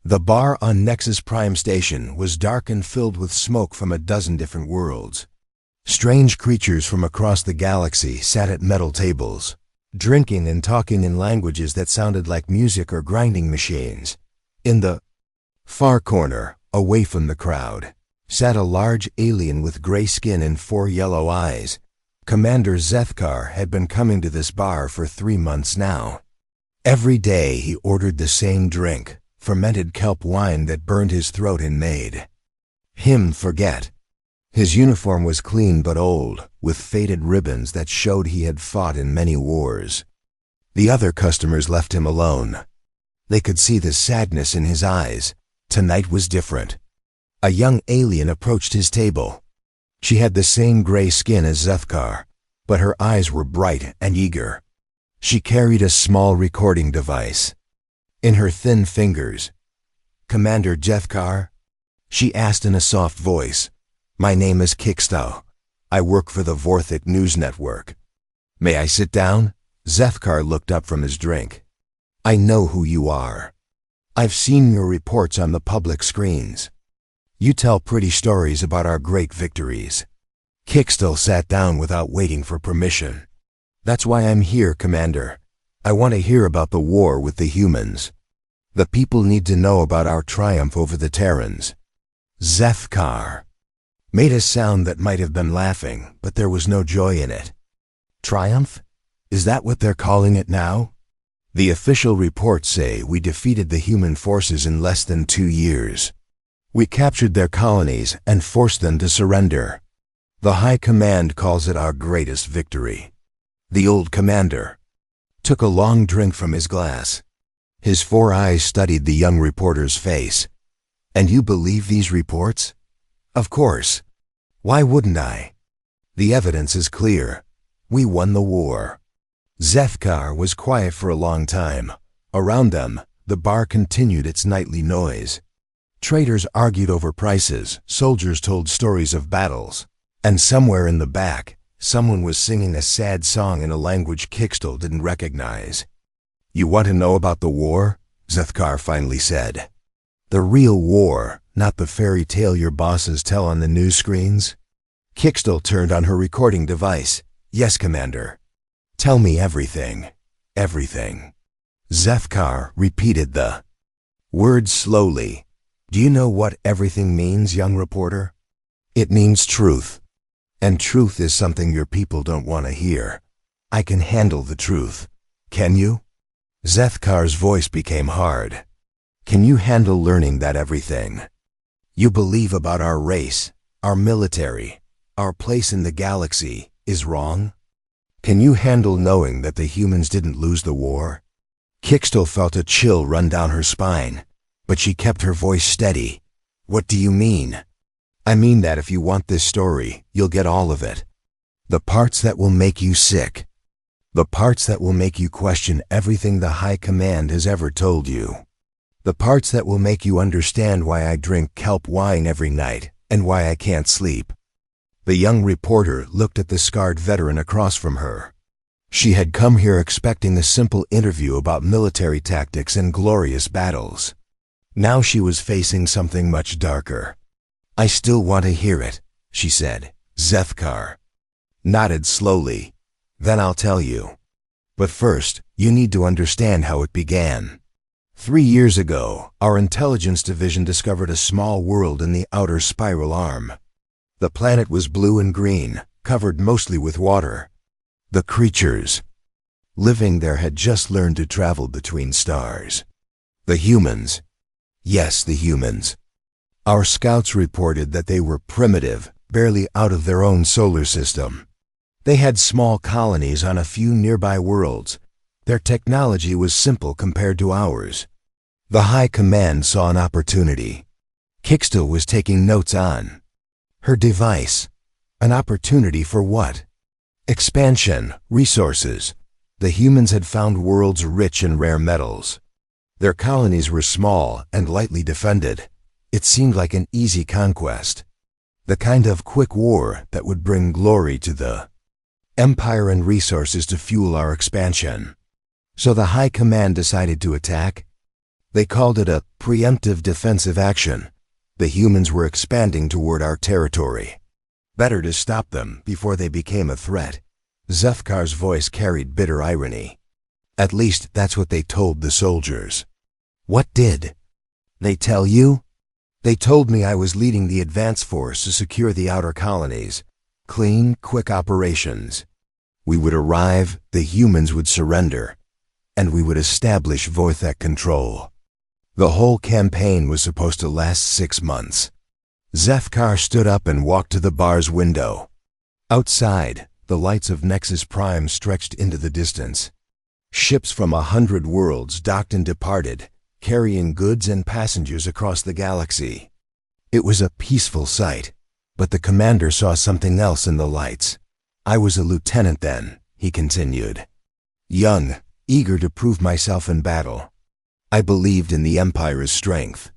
The bar on Nexus Prime Station was dark and filled with smoke from a dozen different worlds. Strange creatures from across the galaxy sat at metal tables, drinking and talking in languages that sounded like music or grinding machines. In the far corner, away from the crowd, sat a large alien with gray skin and 4 yellow eyes. Commander Zethkar had been coming to this bar for 3 months now. Every day he ordered the same drink, fermented kelp wine that burned his throat and made him forget. His uniform was clean but old, with faded ribbons that showed he had fought in many wars. The other customers left him alone. They could see the sadness in his eyes. Tonight was different. A young alien approached his table. She had the same gray skin as Zethkar, but her eyes were bright and eager. She carried a small recording device. In her thin fingers, "Commander Zethkar?" she asked in a soft voice. "My name is Kixto. I work for the Vorthic News Network. May I sit down?" Zethkar looked up from his drink. "I know who you are. I've seen your reports on the public screens. You tell pretty stories about our great victories." Kixto sat down without waiting for permission. "That's why I'm here, Commander. I want to hear about the war with the humans. The people need to know about our triumph over the Terrans." Zethkar made a sound that might have been laughing, but there was no joy in it. "Triumph? Is that what they're calling it now? The official reports say we defeated the human forces in less than 2 years. We captured their colonies and forced them to surrender. The High Command calls it our greatest victory." The old commander took a long drink from his glass. His 4 eyes studied the young reporter's face. "And you believe these reports?" "Of course. Why wouldn't I? The evidence is clear. We won the war." Zethkar was quiet for a long time. Around them, the bar continued its nightly noise. Traders argued over prices, soldiers told stories of battles, and somewhere in the back, someone was singing a sad song in a language Kixto didn't recognize. "You want to know about the war?" Zethkar finally said. "The real war, not the fairy tale your bosses tell on the news screens?" Kixto turned on her recording device. "Yes, Commander. Tell me everything. Everything." Zethkar repeated the words slowly. "Do you know what everything means, young reporter? It means truth. And truth is something your people don't want to hear. I can handle the truth. Can you?" Zethkar's voice became hard. "Can you handle learning that everything you believe about our race, our military, our place in the galaxy is wrong? Can you handle knowing that the humans didn't lose the war?" Kixto felt a chill run down her spine, but she kept her voice steady. "What do you mean?" "I mean that if you want this story, you'll get all of it. The parts that will make you sick. The parts that will make you question everything the High Command has ever told you. The parts that will make you understand why I drink kelp wine every night and why I can't sleep." The young reporter looked at the scarred veteran across from her. She had come here expecting a simple interview about military tactics and glorious battles. Now she was facing something much darker. "I still want to hear it," she said. Zethkar nodded slowly. "Then I'll tell you. But first, you need to understand how it began. 3 years ago, our intelligence division discovered a small world in the outer spiral arm. The planet was blue and green, covered mostly with water. The creatures living there had just learned to travel between stars. The humans, yes, the humans. Our scouts reported that they were primitive, barely out of their own solar system. They had small colonies on a few nearby worlds. Their technology was simple compared to ours. The High Command saw an opportunity. Kixto was taking notes on her device. An opportunity for what? Expansion, resources. The humans had found worlds rich in rare metals. Their colonies were small and lightly defended. It seemed like an easy conquest. The kind of quick war that would bring glory to the Empire and resources to fuel our expansion. So the High Command decided to attack. They called it a preemptive defensive action. The humans were expanding toward our territory. Better to stop them before they became a threat. Zefkar's voice carried bitter irony. At least that's what they told the soldiers. What did they tell you? They told me I was leading the advance force to secure the outer colonies. Clean, quick operations. We would arrive, the humans would surrender, and we would establish Vorthek control. The whole campaign was supposed to last 6 months. Zefkar stood up and walked to the bar's window. Outside, the lights of Nexus Prime stretched into the distance. Ships from 100 worlds docked and departed, carrying goods and passengers across the galaxy. It was a peaceful sight, but the commander saw something else in the lights. I was a lieutenant then, he continued. Young, eager to prove myself in battle. I believed in the Empire's strength.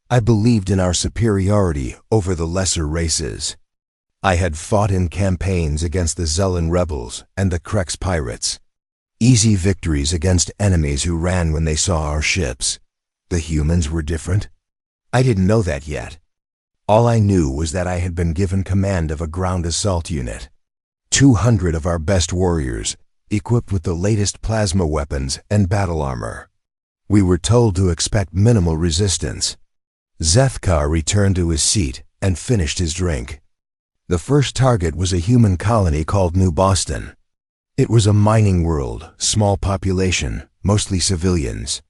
I believed in our superiority over the lesser races. I had fought in campaigns against the Zullan rebels and the Krex pirates. Easy victories against enemies who ran when they saw our ships. The humans were different. I didn't know that yet. All I knew was that I had been given command of a ground assault unit. 200 of our best warriors, equipped with the latest plasma weapons and battle armor. We were told to expect minimal resistance. Zefkar returned to his seat and finished his drink. The first target was a human colony called New Boston. It was a mining world, small population, mostly civilians.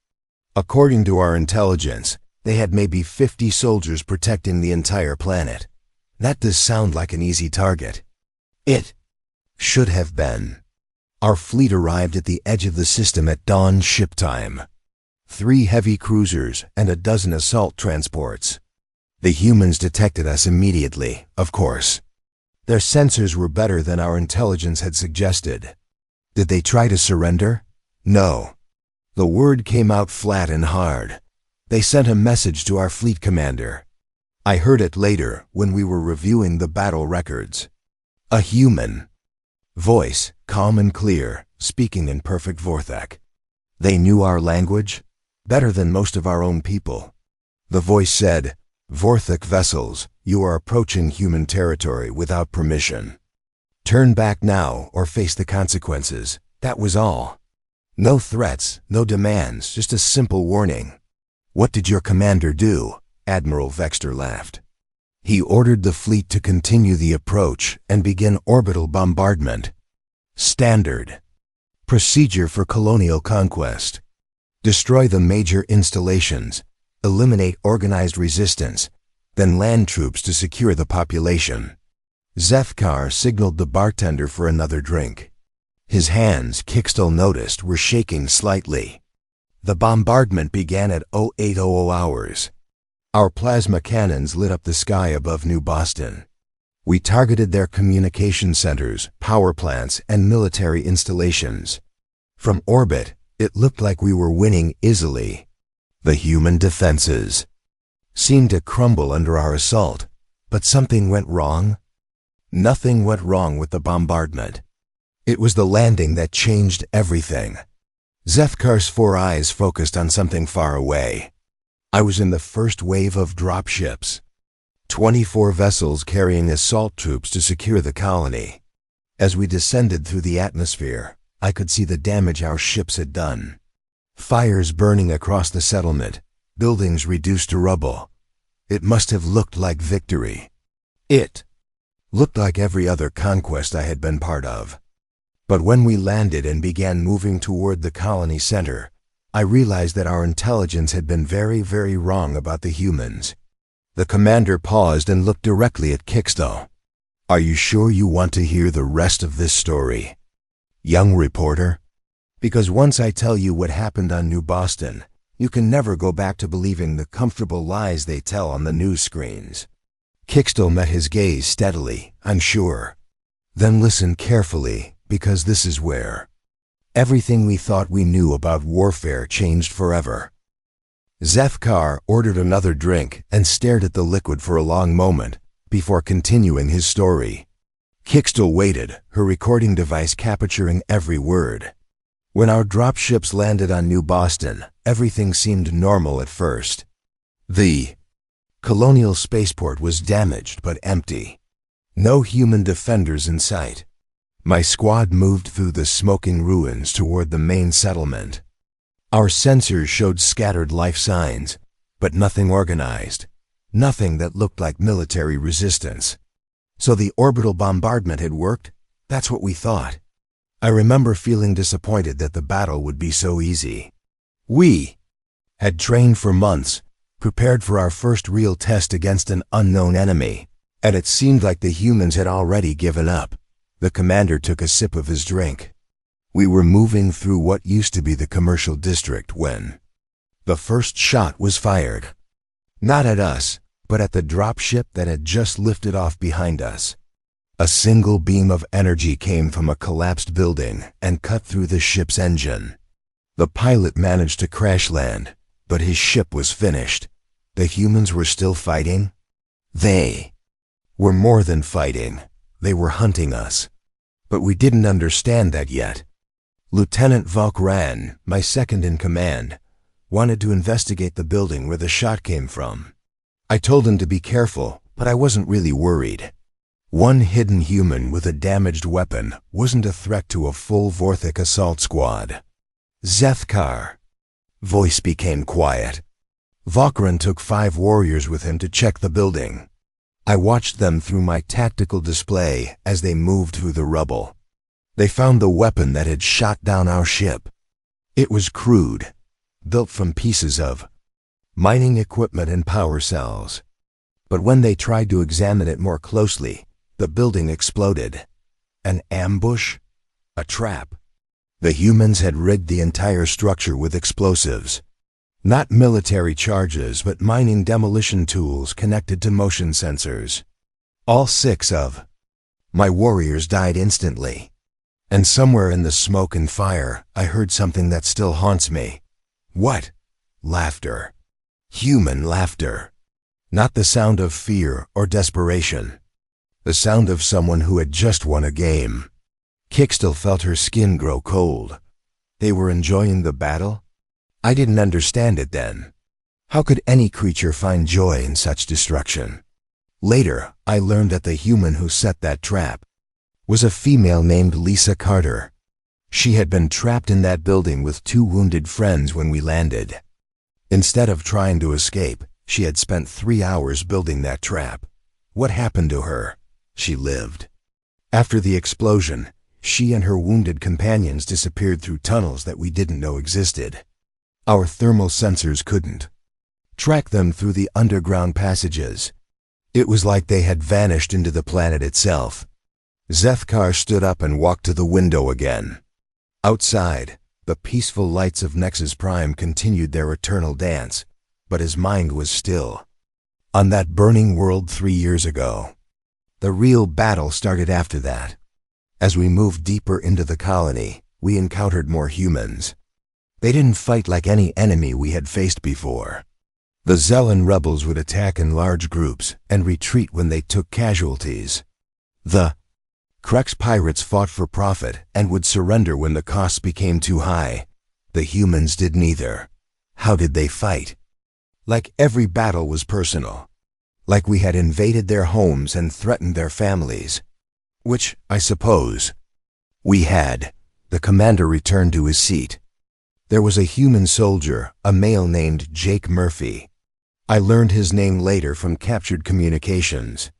According to our intelligence, they had maybe 50 soldiers protecting the entire planet. That does sound like an easy target. It should have been. Our fleet arrived at the edge of the system at dawn ship time. 3 heavy cruisers and a dozen assault transports. The humans detected us immediately, of course. Their sensors were better than our intelligence had suggested. Did they try to surrender? No. The word came out flat and hard. They sent a message to our fleet commander. I heard it later when we were reviewing the battle records. A human voice, calm and clear, speaking in perfect Vorthek. They knew our language better than most of our own people. The voice said, Vorthek vessels, you are approaching human territory without permission. Turn back now or face the consequences. That was all. No threats, no demands, just a simple warning. What did your commander do? Admiral Vexter laughed. He ordered the fleet to continue the approach and begin orbital bombardment. Standard procedure for colonial conquest. Destroy the major installations, eliminate organized resistance, then land troops to secure the population. Zefkar signaled the bartender for another drink. His hands, Kixtel noticed, were shaking slightly. The bombardment began at 0800 hours. Our plasma cannons lit up the sky above New Boston. We targeted their communication centers, power plants, and military installations. From orbit, it looked like we were winning easily. The human defenses seemed to crumble under our assault, but something went wrong. Nothing went wrong with the bombardment. It was the landing that changed everything. Zefkar's 4 eyes focused on something far away. I was in the first wave of dropships. 24 vessels carrying assault troops to secure the colony. As we descended through the atmosphere, I could see the damage our ships had done. Fires burning across the settlement, buildings reduced to rubble. It must have looked like victory. It looked like every other conquest I had been part of. But when we landed and began moving toward the colony center, I realized that our intelligence had been very, very wrong about the humans. The commander paused and looked directly at Kixtel. Are you sure you want to hear the rest of this story, young reporter? Because once I tell you what happened on New Boston, you can never go back to believing the comfortable lies they tell on the news screens. Kixtel met his gaze steadily, I'm sure. Then listen carefully, because this is where everything we thought we knew about warfare changed forever. Zefkar ordered another drink and stared at the liquid for a long moment before continuing his story. Kixtel waited, her recording device capturing every word. When our dropships landed on New Boston, everything seemed normal at first. The colonial spaceport was damaged but empty. No human defenders in sight. My squad moved through the smoking ruins toward the main settlement. Our sensors showed scattered life signs, but nothing organized, nothing that looked like military resistance. So the orbital bombardment had worked? That's what we thought. I remember feeling disappointed that the battle would be so easy. We had trained for months, prepared for our first real test against an unknown enemy, and it seemed like the humans had already given up. The commander took a sip of his drink. We were moving through what used to be the commercial district when the first shot was fired. Not at us, but at the dropship that had just lifted off behind us. A single beam of energy came from a collapsed building and cut through the ship's engine. The pilot managed to crash land, but his ship was finished. The humans were still fighting. They were more than fighting. They were hunting us. But we didn't understand that yet. Lieutenant Valkran, my second in command, wanted to investigate the building where the shot came from. I told him to be careful, but I wasn't really worried. One hidden human with a damaged weapon wasn't a threat to a full Vorthic assault squad. Zethkar. Voice became quiet. Valkran took 5 warriors with him to check the building. I watched them through my tactical display as they moved through the rubble. They found the weapon that had shot down our ship. It was crude, built from pieces of mining equipment and power cells. But when they tried to examine it more closely, the building exploded. An ambush? A trap? The humans had rigged the entire structure with explosives. Not military charges, but mining demolition tools connected to motion sensors. All 6 of my warriors died instantly. And somewhere in the smoke and fire, I heard something that still haunts me. What? Laughter. Human laughter. Not the sound of fear or desperation. The sound of someone who had just won a game. Kik still felt her skin grow cold. They were enjoying the battle? I didn't understand it then. How could any creature find joy in such destruction? Later, I learned that the human who set that trap was a female named Lisa Carter. She had been trapped in that building with 2 wounded friends when we landed. Instead of trying to escape, she had spent 3 hours building that trap. What happened to her? She lived. After the explosion, she and her wounded companions disappeared through tunnels that we didn't know existed. Our thermal sensors couldn't track them through the underground passages. It was like they had vanished into the planet itself. Zethkar stood up and walked to the window again. Outside, the peaceful lights of Nexus Prime continued their eternal dance, but his mind was still on that burning world 3 years ago. The real battle started after that. As we moved deeper into the colony, we encountered more humans. They didn't fight like any enemy we had faced before. The Zellan rebels would attack in large groups and retreat when they took casualties. The Krex pirates fought for profit and would surrender when the costs became too high. The humans did neither. How did they fight? Like every battle was personal. Like we had invaded their homes and threatened their families. Which, I suppose, we had. The commander returned to his seat. There was a human soldier, a male named Jake Murphy. I learned his name later from captured communications.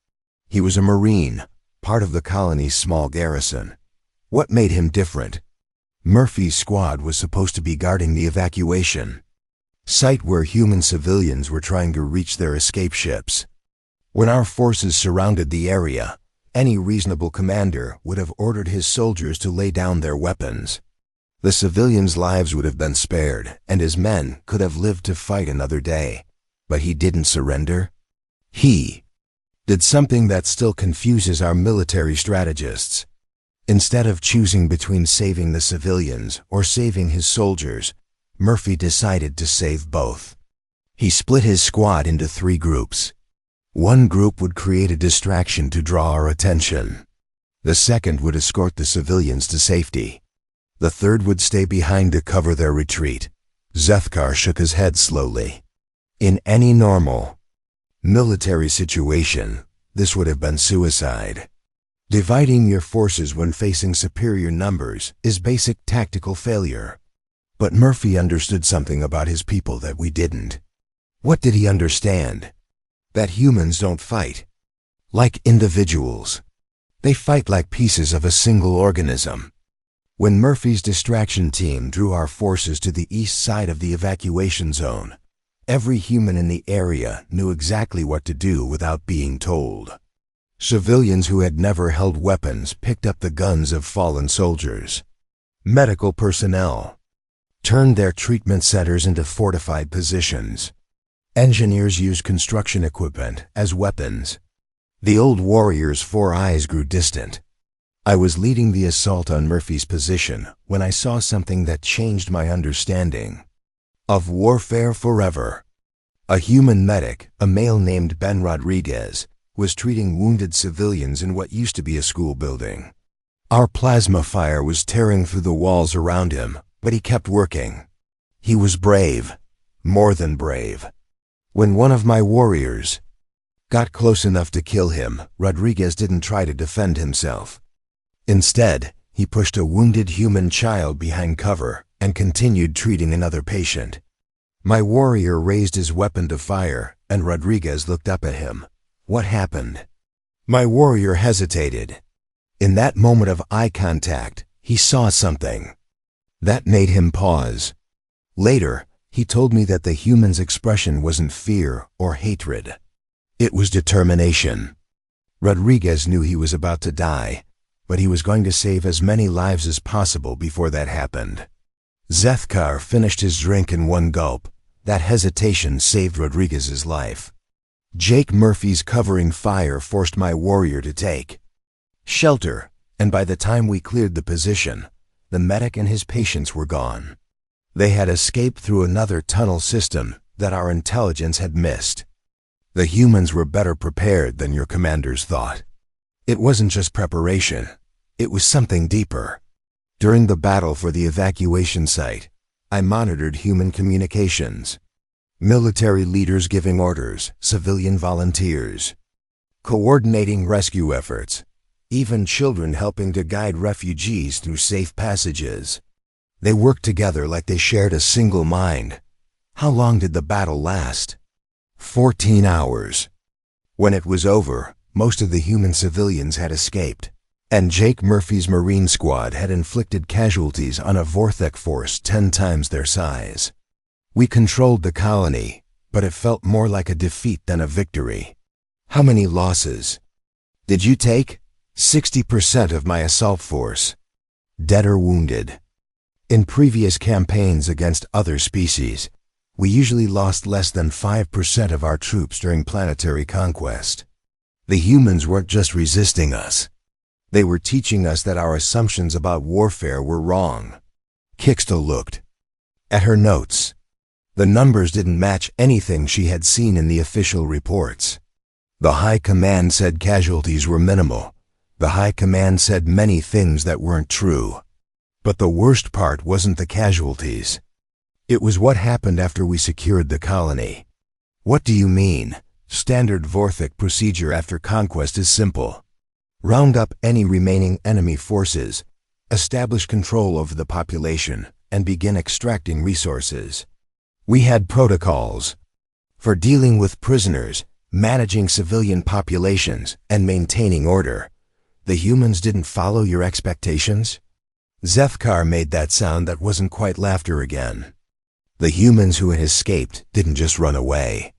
He was a Marine, part of the colony's small garrison. What made him different? Murphy's squad was supposed to be guarding the evacuation site where human civilians were trying to reach their escape ships. When our forces surrounded the area, any reasonable commander would have ordered his soldiers to lay down their weapons. The civilians' lives would have been spared, and his men could have lived to fight another day. But he didn't surrender. He did something that still confuses our military strategists. Instead of choosing between saving the civilians or saving his soldiers, Murphy decided to save both. He split his squad into 3 groups. One group would create a distraction to draw our attention. The second would escort the civilians to safety. The third would stay behind to cover their retreat. Zethkar shook his head slowly. In any normal military situation, this would have been suicide. Dividing your forces when facing superior numbers is basic tactical failure. But Murphy understood something about his people that we didn't. What did he understand? That humans don't fight like individuals. They fight like pieces of a single organism. When Murphy's distraction team drew our forces to the east side of the evacuation zone, every human in the area knew exactly what to do without being told. Civilians who had never held weapons picked up the guns of fallen soldiers. Medical personnel turned their treatment centers into fortified positions. Engineers used construction equipment as weapons. The old warrior's 4 eyes grew distant. I was leading the assault on Murphy's position when I saw something that changed my understanding of warfare forever. A human medic, a male named Ben Rodriguez, was treating wounded civilians in what used to be a school building. Our plasma fire was tearing through the walls around him, but he kept working. He was brave, more than brave. When one of my warriors got close enough to kill him, Rodriguez didn't try to defend himself. Instead, he pushed a wounded human child behind cover and continued treating another patient. My warrior raised his weapon to fire, and Rodriguez looked up at him. What happened? My warrior hesitated. In that moment of eye contact, he saw something that made him pause. Later, he told me that the human's expression wasn't fear or hatred. It was determination. Rodriguez knew he was about to die, but he was going to save as many lives as possible before that happened. Zethkar finished his drink in one gulp. That hesitation saved Rodriguez's life. Jake Murphy's covering fire forced my warrior to take shelter, and by the time we cleared the position, the medic and his patients were gone. They had escaped through another tunnel system that our intelligence had missed. The humans were better prepared than your commanders thought. It wasn't just preparation, it was something deeper. During the battle for the evacuation site, I monitored human communications. Military leaders giving orders, civilian volunteers coordinating rescue efforts, even children helping to guide refugees through safe passages. They worked together like they shared a single mind. How long did the battle last? 14 hours. When it was over, most of the human civilians had escaped, and Jake Murphy's Marine squad had inflicted casualties on a Vorthek force 10 times their size. We controlled the colony, but it felt more like a defeat than a victory. How many losses did you take? 60% of my assault force, dead or wounded. In previous campaigns against other species, we usually lost less than 5% of our troops during planetary conquest. The humans weren't just resisting us. They were teaching us that our assumptions about warfare were wrong. Kixta looked at her notes. The numbers didn't match anything she had seen in the official reports. The High Command said casualties were minimal. The High Command said many things that weren't true. But the worst part wasn't the casualties. It was what happened after we secured the colony. What do you mean? Standard Vorthek procedure after conquest is simple. Round up any remaining enemy forces, establish control over the population, and begin extracting resources. We had protocols for dealing with prisoners, managing civilian populations, and maintaining order. The humans didn't follow your expectations? Zethkar made that sound that wasn't quite laughter again. The humans who had escaped didn't just run away.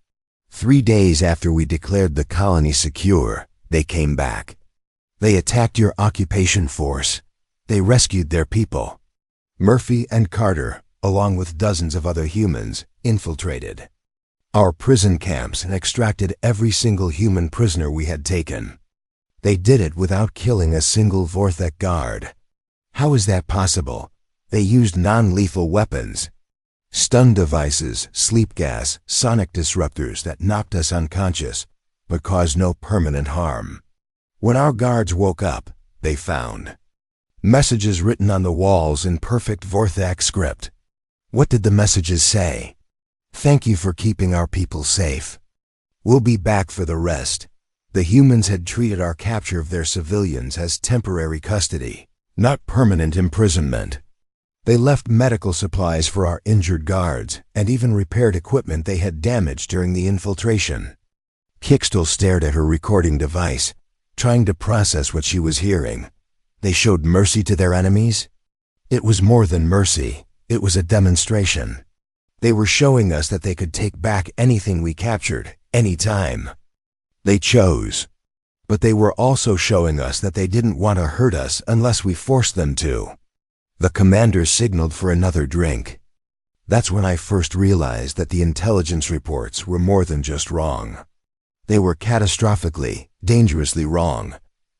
3 days after we declared the colony secure, they came back. They attacked your occupation force. They rescued their people. Murphy and Carter, along with dozens of other humans, infiltrated our prison camps and extracted every single human prisoner we had taken. They did it without killing a single Vorthek guard. How is that possible? They used non-lethal weapons. Stun devices, sleep gas, sonic disruptors that knocked us unconscious, but caused no permanent harm. When our guards woke up, they found Messages written on the walls in perfect Vorthak script. What did the messages say? Thank you for keeping our people safe. We'll be back for the rest. The humans had treated our capture of their civilians as temporary custody, not permanent imprisonment. They left medical supplies for our injured guards and even repaired equipment they had damaged during the infiltration. Kixtel stared at her recording device, trying to process what she was hearing. They showed mercy to their enemies? It was more than mercy. It was a demonstration. They were showing us that they could take back anything we captured, anytime. They chose. But they were also showing us that they didn't want to hurt us unless we forced them to. The commander signaled for another drink. That's when I first realized that the intelligence reports were more than just wrong. They were catastrophically, dangerously wrong.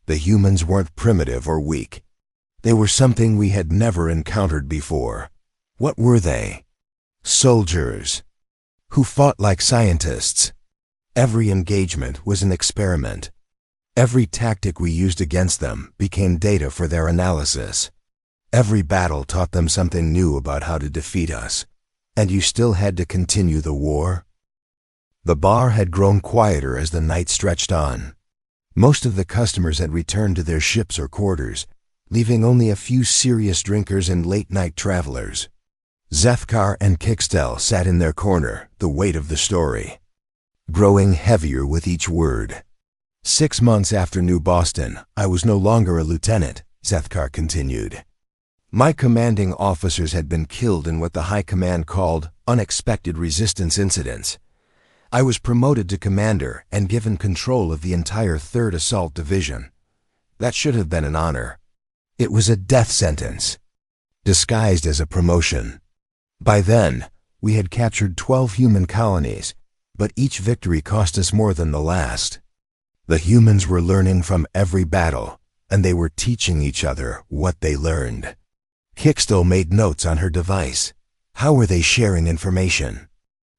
The humans weren't primitive or weak. They were something we had never encountered before. What were they? Soldiers. Who fought like scientists. Every engagement was an experiment. Every tactic we used against them became data for their analysis. Every battle taught them something new about how to defeat us. And you still had to continue the war? The bar had grown quieter as the night stretched on. Most of the customers had returned to their ships or quarters, leaving only a few serious drinkers and late-night travelers. Zethkar and Kixtel sat in their corner, the weight of the story growing heavier with each word. 6 months after New Boston, I was no longer a lieutenant, Zethkar continued. My commanding officers had been killed in what the High Command called unexpected resistance incidents. I was promoted to commander and given control of the entire 3rd Assault Division. That should have been an honor. It was a death sentence, disguised as a promotion. By then, we had captured 12 human colonies, but each victory cost us more than the last. The humans were learning from every battle, and they were teaching each other what they learned. Kixtel made notes on her device. How were they sharing information?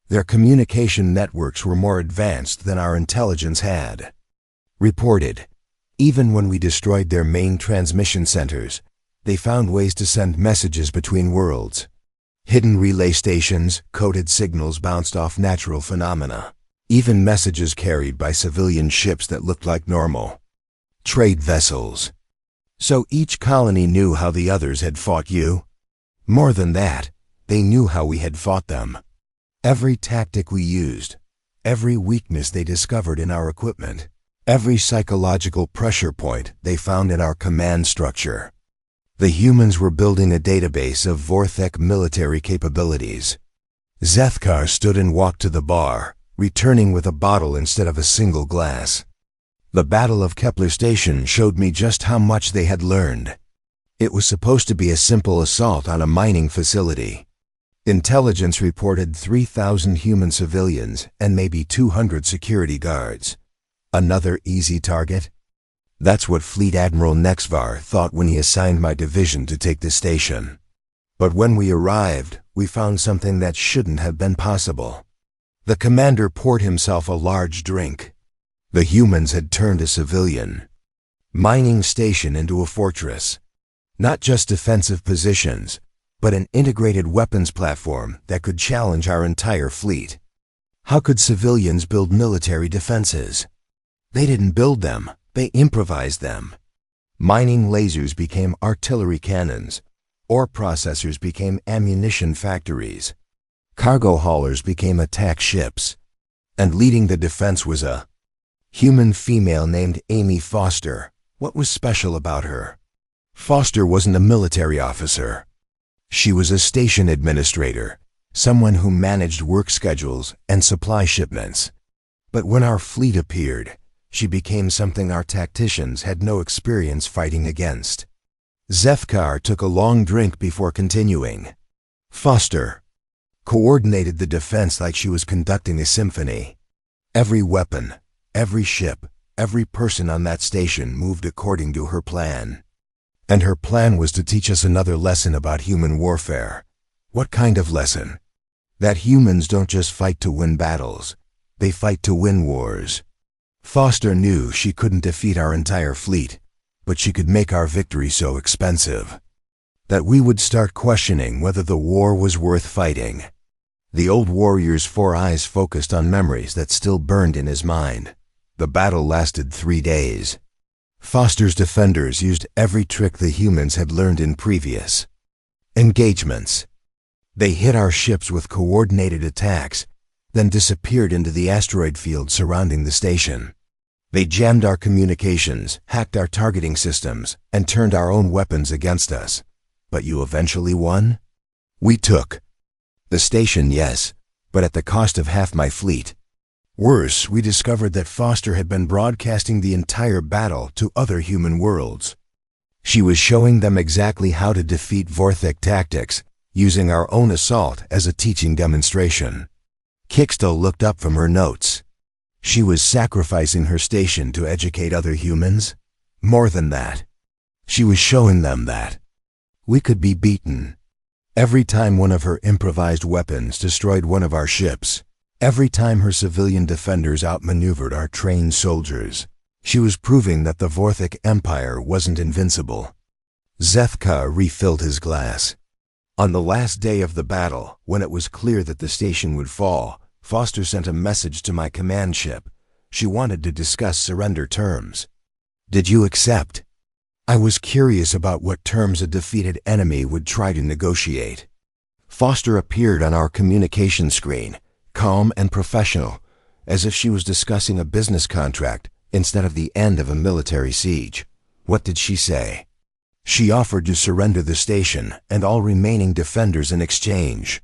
Their communication networks were more advanced than our intelligence had. Reported, even when we destroyed their main transmission centers, they found ways to send messages between worlds. Hidden relay stations, coded signals bounced off natural phenomena. Even messages carried by civilian ships that looked like normal. Trade vessels. So each colony knew how the others had fought you? More than that, they knew how we had fought them. Every tactic we used, every weakness they discovered in our equipment, every psychological pressure point they found in our command structure. The humans were building a database of Vorthek military capabilities. Zethkar stood and walked to the bar, returning with a bottle instead of a single glass. The Battle of Kepler Station showed me just how much they had learned. It was supposed to be a simple assault on a mining facility. Intelligence reported 3,000 human civilians and maybe 200 security guards. Another easy target? That's what Fleet Admiral Nexvar thought when he assigned my division to take the station. But when we arrived, we found something that shouldn't have been possible. The commander poured himself a large drink. The humans had turned a civilian mining station into a fortress. Not just defensive positions, but an integrated weapons platform that could challenge our entire fleet. How could civilians build military defenses? They didn't build them, they improvised them. Mining lasers became artillery cannons. Ore processors became ammunition factories. Cargo haulers became attack ships. And leading the defense was a human female named Amy Foster. What was special about her? Foster wasn't a military officer. She was a station administrator, someone who managed work schedules and supply shipments. But when our fleet appeared, she became something our tacticians had no experience fighting against. Zethkar took a long drink before continuing. Foster coordinated the defense like she was conducting a symphony. Every weapon, every ship, every person on that station moved according to her plan. And her plan was to teach us another lesson about human warfare. What kind of lesson? That humans don't just fight to win battles, they fight to win wars. Foster knew she couldn't defeat our entire fleet, but she could make our victory so expensive that we would start questioning whether the war was worth fighting. The old warrior's 4 eyes focused on memories that still burned in his mind. The battle lasted 3 days. Foster's defenders used every trick the humans had learned in previous engagements. They hit our ships with coordinated attacks, then disappeared into the asteroid field surrounding the station. They jammed our communications, hacked our targeting systems, and turned our own weapons against us. But you eventually won? We took the station, yes, but at the cost of half my fleet. Worse, we discovered that Foster had been broadcasting the entire battle to other human worlds. She was showing them exactly how to defeat Vorthek tactics, using our own assault as a teaching demonstration. Kixtel looked up from her notes. She was sacrificing her station to educate other humans? More than that. She was showing them that we could be beaten. Every time one of her improvised weapons destroyed one of our ships, every time her civilian defenders outmaneuvered our trained soldiers, she was proving that the Vorthek Empire wasn't invincible. Zethka refilled his glass. On the last day of the battle, when it was clear that the station would fall, Foster sent a message to my command ship. She wanted to discuss surrender terms. Did you accept? I was curious about what terms a defeated enemy would try to negotiate. Foster appeared on our communication screen, calm and professional, as if she was discussing a business contract instead of the end of a military siege. What did she say? She offered to surrender the station and all remaining defenders in exchange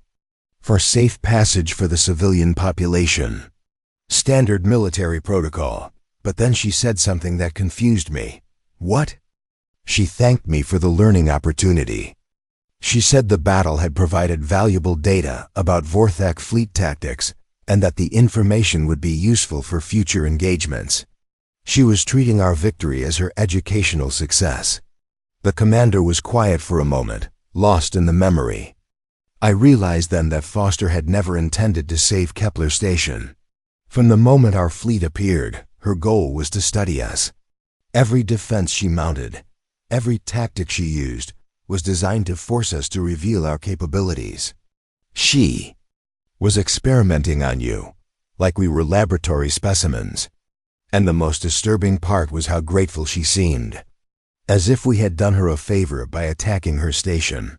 for safe passage for the civilian population. Standard military protocol. But then she said something that confused me. What? She thanked me for the learning opportunity. She said the battle had provided valuable data about Vorthek fleet tactics and that the information would be useful for future engagements. She was treating our victory as her educational success. The commander was quiet for a moment, lost in the memory. I realized then that Foster had never intended to save Kepler Station. From the moment our fleet appeared, her goal was to study us. Every defense she mounted, every tactic she used, was designed to force us to reveal our capabilities. She was experimenting on you, like we were laboratory specimens. And the most disturbing part was how grateful she seemed, as if we had done her a favor by attacking her station.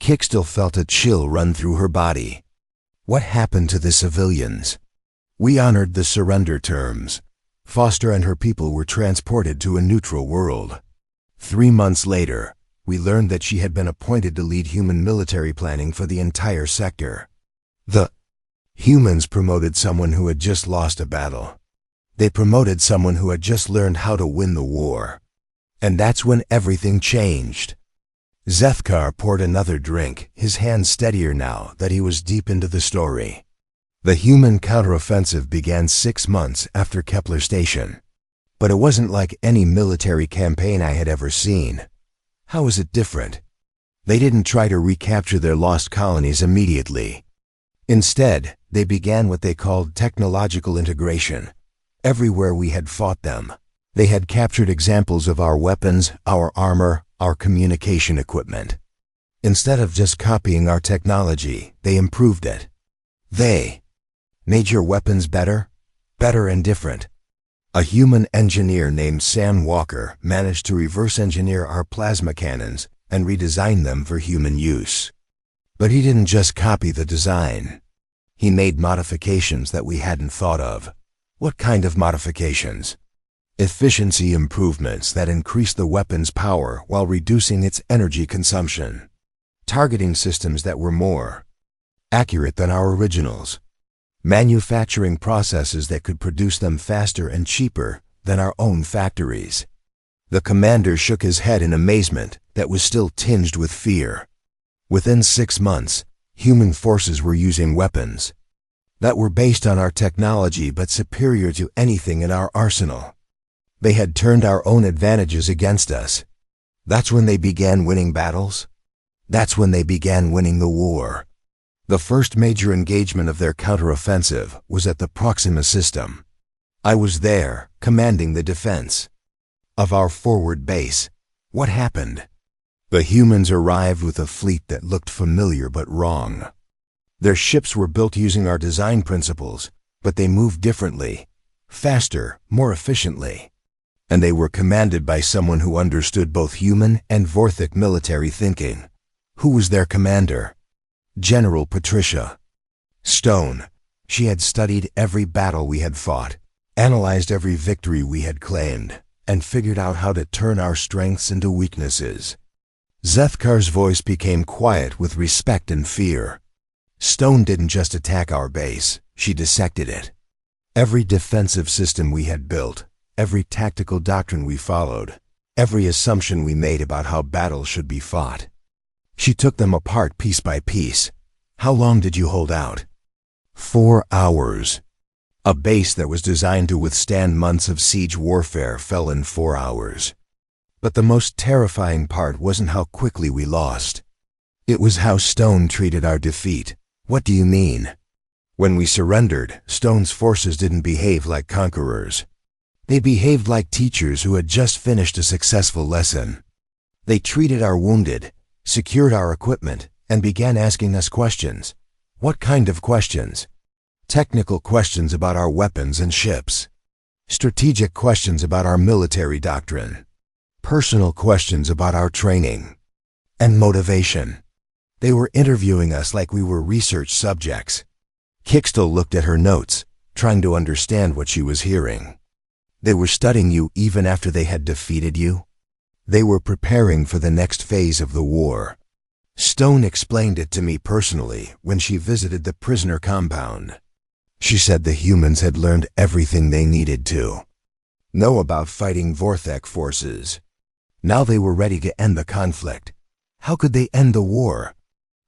Kixtel felt a chill run through her body. What happened to the civilians? We honored the surrender terms. Foster and her people were transported to a neutral world. 3 months later, we learned that she had been appointed to lead human military planning for the entire sector. The humans promoted someone who had just lost a battle. They promoted someone who had just learned how to win the war. And that's when everything changed. Zethkar poured another drink, his hand steadier now that he was deep into the story. The human counteroffensive began 6 months after Kepler Station. But it wasn't like any military campaign I had ever seen. How was it different? They didn't try to recapture their lost colonies immediately. Instead, they began what they called technological integration. Everywhere we had fought them, they had captured examples of our weapons, our armor, our communication equipment. Instead of just copying our technology, they improved it. They made your weapons better and different. A human engineer named Sam Walker managed to reverse engineer our plasma cannons and redesign them for human use. But he didn't just copy the design. He made modifications that we hadn't thought of. What kind of modifications? Efficiency improvements that increased the weapon's power while reducing its energy consumption. Targeting systems that were more accurate than our originals. Manufacturing processes that could produce them faster and cheaper than our own factories. The commander shook his head in amazement that was still tinged with fear. Within 6 months, human forces were using weapons that were based on our technology but superior to anything in our arsenal. They had turned our own advantages against us. That's when they began winning battles. That's when they began winning the war. The first major engagement of their counteroffensive was at the Proxima system. I was there, commanding the defense. Of our forward base. What happened? The humans arrived with a fleet that looked familiar but wrong. Their ships were built using our design principles, but they moved differently, faster, more efficiently. And they were commanded by someone who understood both human and Vorthic military thinking. Who was their commander? General Patricia Stone. She had studied every battle we had fought, analyzed every victory we had claimed, and figured out how to turn our strengths into weaknesses. Zethkar's voice became quiet with respect and fear. Stone didn't just attack our base, she dissected it. Every defensive system we had built, every tactical doctrine we followed, every assumption we made about how battles should be fought. She took them apart piece by piece. How long did you hold out? 4 hours. A base that was designed to withstand months of siege warfare fell in 4 hours. But the most terrifying part wasn't how quickly we lost. It was how Stone treated our defeat. What do you mean? When we surrendered, Stone's forces didn't behave like conquerors. They behaved like teachers who had just finished a successful lesson. They treated our wounded, secured our equipment, and began asking us questions. What kind of questions? Technical questions about our weapons and ships. Strategic questions about our military doctrine. Personal questions about our training. And motivation. They were interviewing us like we were research subjects. Kixtel looked at her notes, trying to understand what she was hearing. They were studying you even after they had defeated you? They were preparing for the next phase of the war. Stone explained it to me personally when she visited the prisoner compound. She said the humans had learned everything they needed to know about fighting Vorthek forces. Now they were ready to end the conflict. How could they end the war?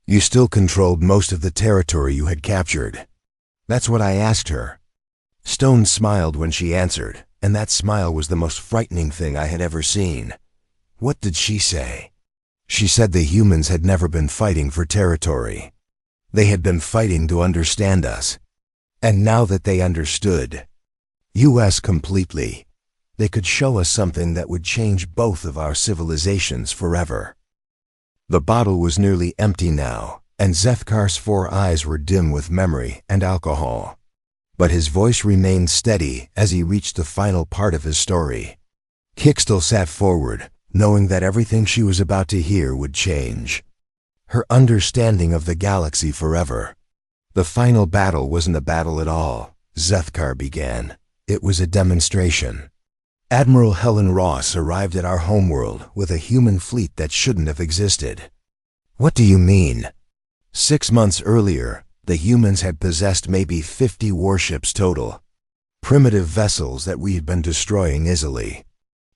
You still controlled most of the territory you had captured. That's what I asked her. Stone smiled when she answered, and that smile was the most frightening thing I had ever seen. What did she say? She said the humans had never been fighting for territory. They had been fighting to understand us. And now that they understood us completely, they could show us something that would change both of our civilizations forever. The bottle was nearly empty now, and Zethkar's 4 eyes were dim with memory and alcohol. But his voice remained steady as he reached the final part of his story. Kixtel sat forward, knowing that everything she was about to hear would change. Her understanding of the galaxy forever. The final battle wasn't a battle at all, Zethkar began. It was a demonstration. Admiral Helen Ross arrived at our homeworld with a human fleet that shouldn't have existed. What do you mean? 6 months earlier, the humans had possessed maybe 50 warships total. Primitive vessels that we had been destroying easily.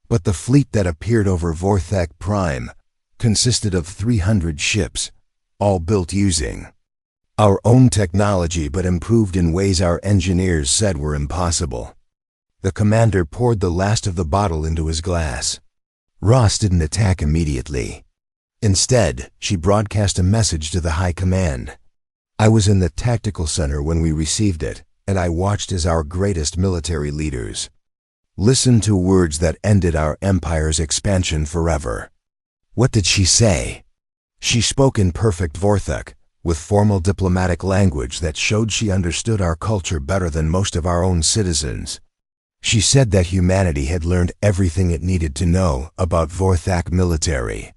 But the fleet that appeared over Vorthek Prime consisted of 300 ships, all built using our own technology but improved in ways our engineers said were impossible. The commander poured the last of the bottle into his glass. Ross didn't attack immediately. Instead, she broadcast a message to the High Command. I was in the tactical center when we received it, and I watched as our greatest military leaders listened to words that ended our empire's expansion forever. What did she say? She spoke in perfect Vorthek, with formal diplomatic language that showed she understood our culture better than most of our own citizens. She said that humanity had learned everything it needed to know about Vorthak military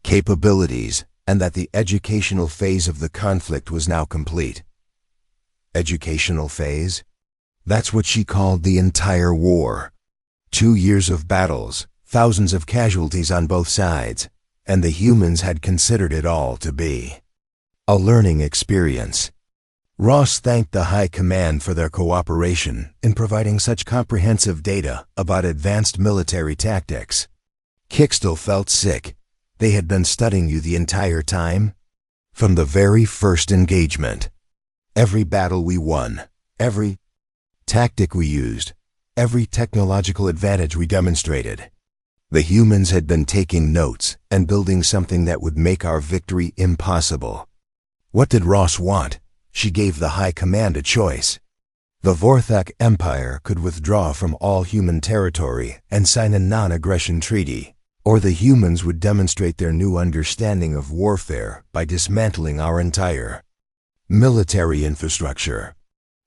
capabilities, and that the educational phase of the conflict was now complete. Educational phase? That's what she called the entire war. 2 years of battles, thousands of casualties on both sides, and the humans had considered it all to be a learning experience. Ross thanked the High Command for their cooperation in providing such comprehensive data about advanced military tactics. Kixtel felt sick. They had been studying you the entire time? From the very first engagement. Every battle we won, every tactic we used, every technological advantage we demonstrated. The humans had been taking notes and building something that would make our victory impossible. What did Ross want? She gave the High Command a choice. The Vorthak Empire could withdraw from all human territory and sign a non-aggression treaty, or the humans would demonstrate their new understanding of warfare by dismantling our entire military infrastructure.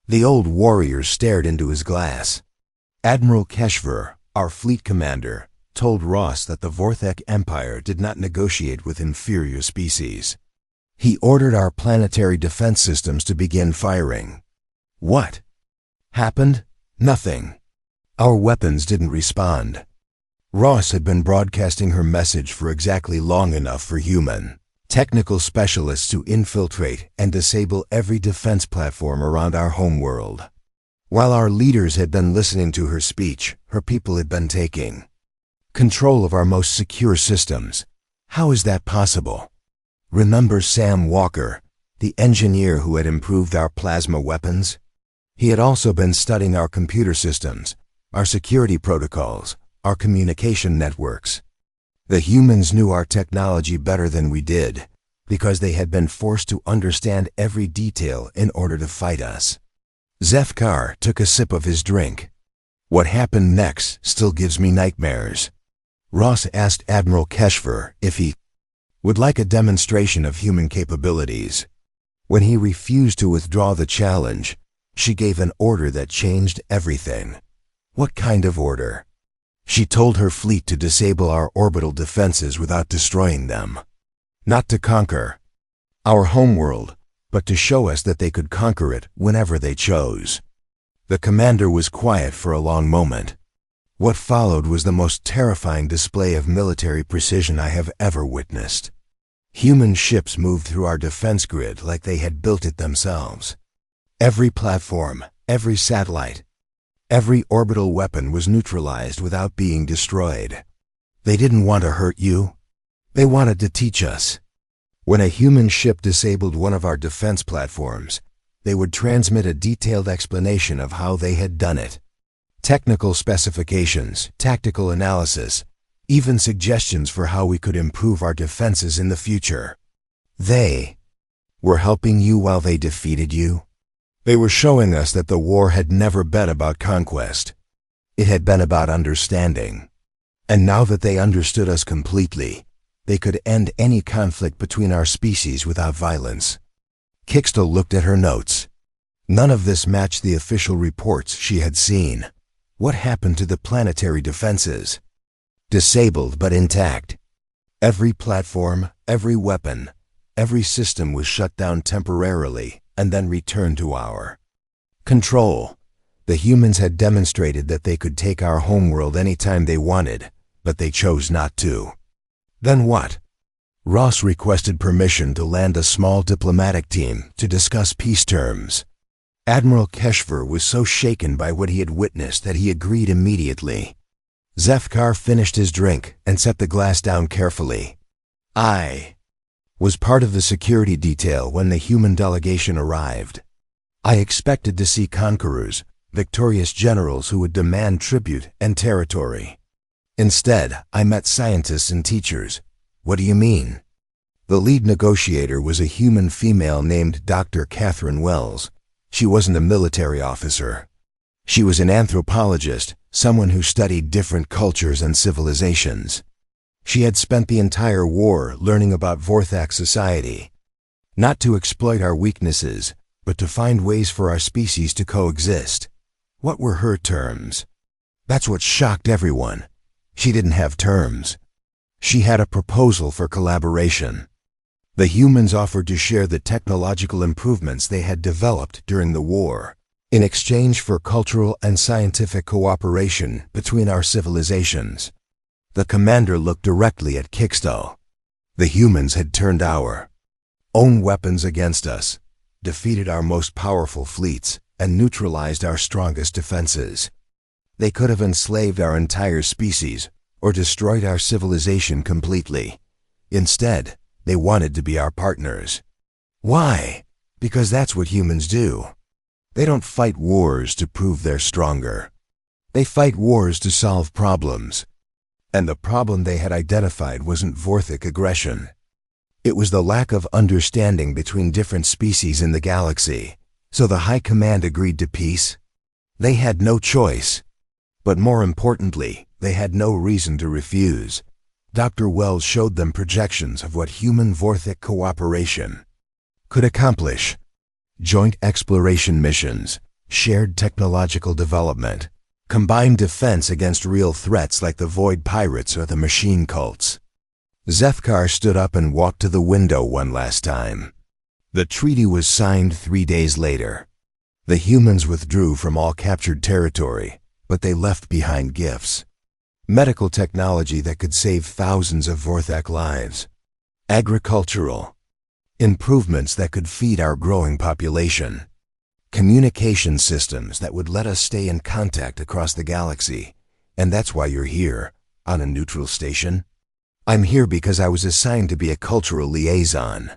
The old warrior stared into his glass. Admiral Keshver, our fleet commander, told Ross that the Vorthak Empire did not negotiate with inferior species. He ordered our planetary defense systems to begin firing. What happened? Nothing. Our weapons didn't respond. Ross had been broadcasting her message for exactly long enough for human technical specialists to infiltrate and disable every defense platform around our homeworld. While our leaders had been listening to her speech, her people had been taking control of our most secure systems. How is that possible? Remember Sam Walker, the engineer who had improved our plasma weapons? He had also been studying our computer systems, our security protocols, our communication networks. The humans knew our technology better than we did, because they had been forced to understand every detail in order to fight us. Zefkar took a sip of his drink. What happened next still gives me nightmares. Ross asked Admiral Keshver if he would like a demonstration of human capabilities. When he refused to withdraw the challenge, she gave an order that changed everything. What kind of order? She told her fleet to disable our orbital defenses without destroying them. Not to conquer our homeworld, but to show us that they could conquer it whenever they chose. The commander was quiet for a long moment. What followed was the most terrifying display of military precision I have ever witnessed. Human ships moved through our defense grid like they had built it themselves. Every platform, every satellite, every orbital weapon was neutralized without being destroyed. They didn't want to hurt you. They wanted to teach us. When a human ship disabled one of our defense platforms, they would transmit a detailed explanation of how they had done it. Technical specifications, tactical analysis, even suggestions for how we could improve our defenses in the future. They were helping you while they defeated you. They were showing us that the war had never been about conquest. It had been about understanding. And now that they understood us completely, they could end any conflict between our species without violence. Kixtel looked at her notes. None of this matched the official reports she had seen. What happened to the planetary defenses? Disabled but intact. Every platform, every weapon, every system was shut down temporarily and then returned to our control. The humans had demonstrated that they could take our homeworld anytime they wanted, but they chose not to. Then what? Ross requested permission to land a small diplomatic team to discuss peace terms. Admiral Keshver was so shaken by what he had witnessed that he agreed immediately. Zefkar finished his drink and set the glass down carefully. I was part of the security detail when the human delegation arrived. I expected to see conquerors, victorious generals who would demand tribute and territory. Instead, I met scientists and teachers. What do you mean? The lead negotiator was a human female named Dr. Catherine Wells. She wasn't a military officer. She was an anthropologist, someone who studied different cultures and civilizations. She had spent the entire war learning about Vorthak society. Not to exploit our weaknesses, but to find ways for our species to coexist. What were her terms? That's what shocked everyone. She didn't have terms. She had a proposal for collaboration. The humans offered to share the technological improvements they had developed during the war, in exchange for cultural and scientific cooperation between our civilizations. The commander looked directly at Kixtel. The humans had turned our own weapons against us, defeated our most powerful fleets, and neutralized our strongest defenses. They could have enslaved our entire species or destroyed our civilization completely. Instead, they wanted to be our partners. Why? Because that's what humans do. They don't fight wars to prove they're stronger. They fight wars to solve problems. And the problem they had identified wasn't Vorthak aggression. It was the lack of understanding between different species in the galaxy. So the High Command agreed to peace, They had no choice. But more importantly, they had no reason to refuse. Dr. Wells showed them projections of what human Vorthic cooperation could accomplish. Joint exploration missions, shared technological development, combined defense against real threats like the Void Pirates or the Machine Cults. Zethkar stood up and walked to the window one last time. The treaty was signed 3 days later. The humans withdrew from all captured territory, but they left behind gifts. Medical technology that could save thousands of Vorthak lives. Agricultural improvements that could feed our growing population. Communication systems that would let us stay in contact across the galaxy. And that's why you're here, on a neutral station. I'm here because I was assigned to be a cultural liaison.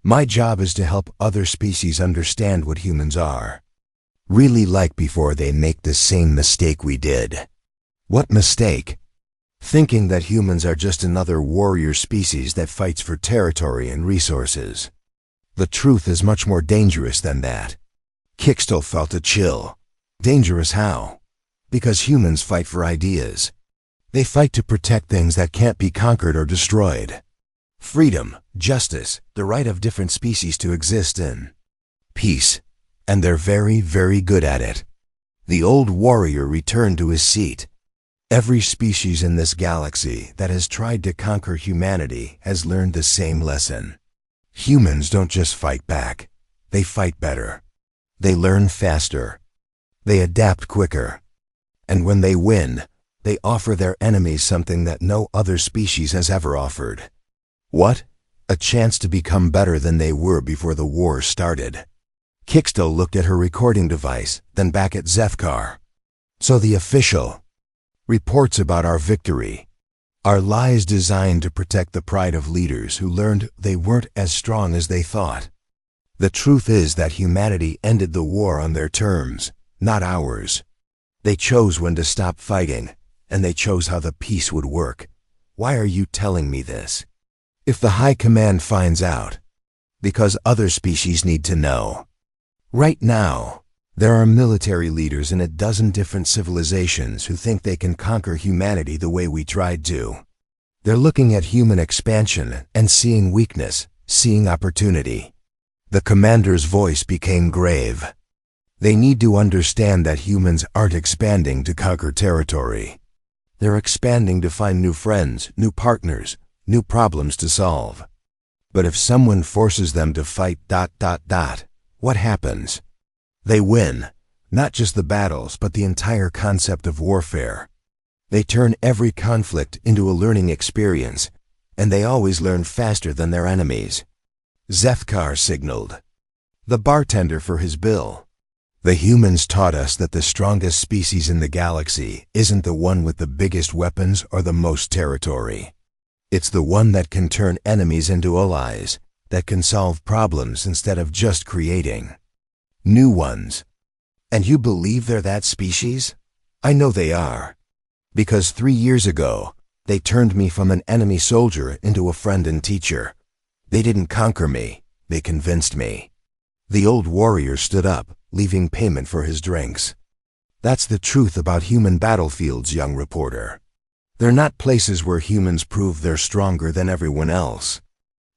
My job is to help other species understand what humans are. Really like before they make the same mistake we did. What mistake? Thinking that humans are just another warrior species that fights for territory and resources. The truth is much more dangerous than that. Kixtel felt a chill. Dangerous how? Because humans fight for ideas. They fight to protect things that can't be conquered or destroyed. Freedom, justice, the right of different species to exist in peace. And they're very, very good at it. The old warrior returned to his seat. Every species in this galaxy that has tried to conquer humanity has learned the same lesson. Humans don't just fight back. They fight better. They learn faster. They adapt quicker. And when they win, they offer their enemies something that no other species has ever offered. What? A chance to become better than they were before the war started. Kixtel looked at her recording device, then back at Zethkar. So the official reports about our victory are lies designed to protect the pride of leaders who learned they weren't as strong as they thought. The truth is that humanity ended the war on their terms, not ours. They chose when to stop fighting, and they chose how the peace would work. Why are you telling me this? If the High Command finds out, because other species need to know. Right now, there are military leaders in a dozen different civilizations who think they can conquer humanity the way we tried to. They're looking at human expansion and seeing weakness, seeing opportunity. The commander's voice became grave. They need to understand that humans aren't expanding to conquer territory. They're expanding to find new friends, new partners, new problems to solve. But if someone forces them to fight ... what happens? They win, not just the battles, but the entire concept of warfare. They turn every conflict into a learning experience, and they always learn faster than their enemies. Zethkar signaled the bartender for his bill. The humans taught us that the strongest species in the galaxy isn't the one with the biggest weapons or the most territory. It's the one that can turn enemies into allies, that can solve problems instead of just creating new ones. And you believe they're that species? I know they are. Because 3 years ago, they turned me from an enemy soldier into a friend and teacher. They didn't conquer me, they convinced me. The old warrior stood up, leaving payment for his drinks. That's the truth about human battlefields, young reporter. They're not places where humans prove they're stronger than everyone else.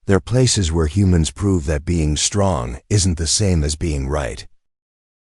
They're places where humans prove that being strong isn't the same as being right.